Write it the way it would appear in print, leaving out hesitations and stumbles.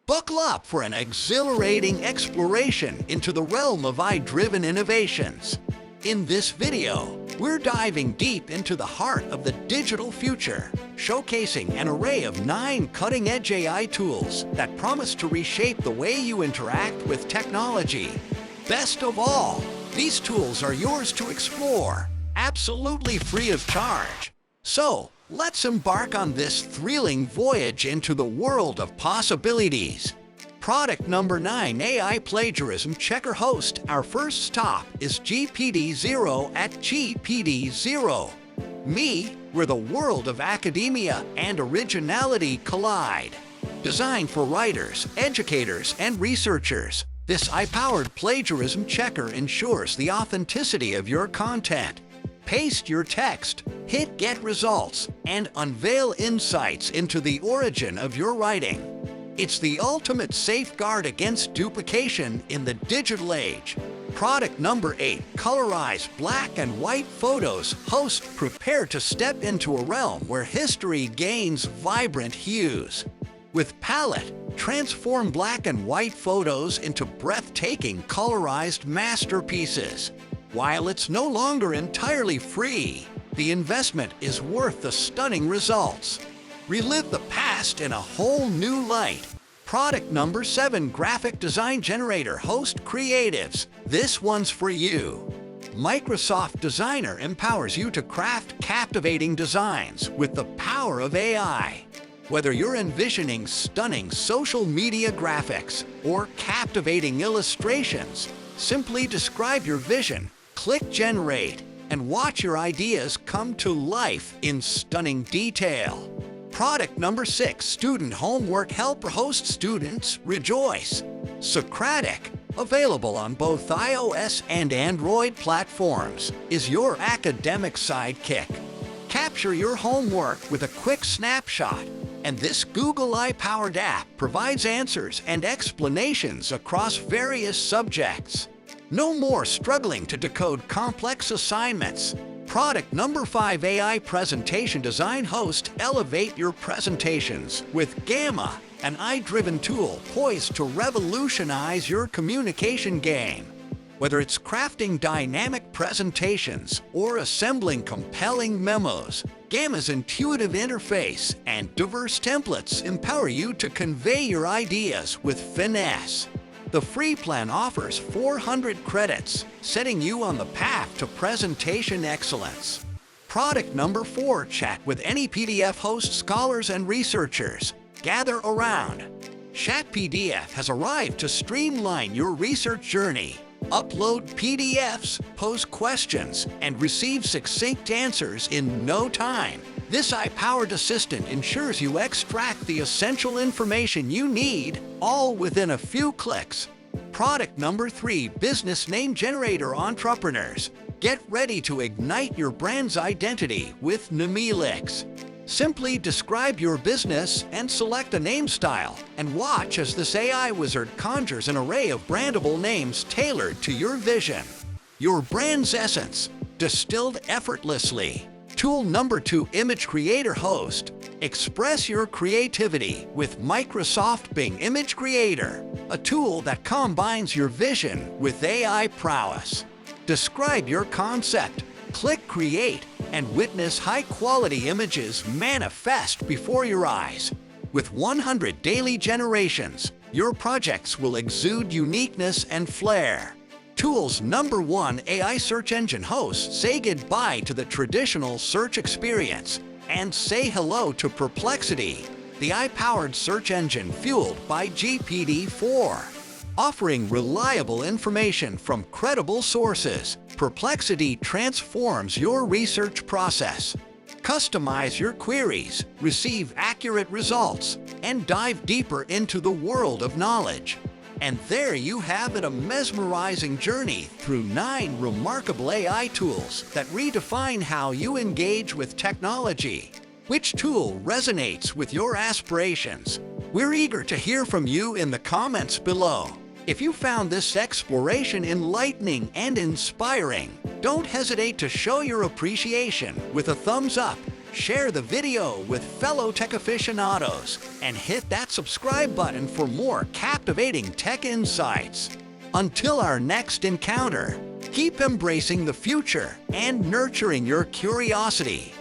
Buckle up for an exhilarating exploration into the realm of AI-driven innovations. In this video, we're diving deep into the heart of the digital future, showcasing an array of 9 cutting-edge AI tools that promise to reshape the way you interact with technology. Best of all, these tools are yours to explore, absolutely free of charge. So, let's embark on this thrilling voyage into the world of possibilities. Product number 9, AI Plagiarism Checker host. Our first stop is GPT-0 at GPT-0. Where the world of academia and originality collide. Designed for writers, educators, and researchers, this AI-powered plagiarism checker ensures the authenticity of your content. Paste your text, hit Get Results, and unveil insights into the origin of your writing. It's the ultimate safeguard against duplication in the digital age. Product number 8, Colorize black and white photos. Host, prepare to step into a realm where history gains vibrant hues. With Palette, transform black and white photos into breathtaking colorized masterpieces. While it's no longer entirely free, the investment is worth the stunning results. Relive the past in a whole new light. Product number 7, Graphic Design Generator. Host creatives, this one's for you. Microsoft Designer empowers you to craft captivating designs with the power of AI. Whether you're envisioning stunning social media graphics or captivating illustrations, simply describe your vision, click Generate, and watch your ideas come to life in stunning detail. Product number 6, Student Homework Helper. Host students rejoice. Socratic, available on both iOS and Android platforms, is your academic sidekick. Capture your homework with a quick snapshot, and this Google AI-powered app provides answers and explanations across various subjects. No more struggling to decode complex assignments. Product number 5, AI Presentation Design. Host, elevate your presentations with Gamma, an AI-driven tool poised to revolutionize your communication game. Whether it's crafting dynamic presentations or assembling compelling memos, Gamma's intuitive interface and diverse templates empower you to convey your ideas with finesse. The free plan offers 400 credits, setting you on the path to presentation excellence. Product number 4, Chat with any PDF. Host, scholars and researchers, gather around. Chat PDF has arrived to streamline your research journey. Upload PDFs, pose questions, and receive succinct answers in no time. This AI-powered assistant ensures you extract the essential information you need, all within a few clicks. Product number 3, Business Name Generator. Entrepreneurs, get ready to ignite your brand's identity with Nemilix. Simply describe your business and select a name style, and watch as this AI wizard conjures an array of brandable names tailored to your vision. Your brand's essence, distilled effortlessly. Tool number 2, Image Creator. Host, express your creativity with Microsoft Bing Image Creator, a tool that combines your vision with AI prowess. Describe your concept, click Create, and witness high-quality images manifest before your eyes. With 100 daily generations, your projects will exude uniqueness and flair. Tools number 1, AI Search Engine. Host, say goodbye to the traditional search experience and say hello to Perplexity, the AI-powered search engine fueled by GPT-4. Offering reliable information from credible sources, Perplexity transforms your research process. Customize your queries, receive accurate results, and dive deeper into the world of knowledge. And there you have it, a mesmerizing journey through 9 remarkable AI tools that redefine how you engage with technology. Which tool resonates with your aspirations? We're eager to hear from you in the comments below. If you found this exploration enlightening and inspiring, don't hesitate to show your appreciation with a thumbs up, share the video with fellow tech aficionados, and hit that subscribe button for more captivating tech insights. Until our next encounter, keep embracing the future and nurturing your curiosity.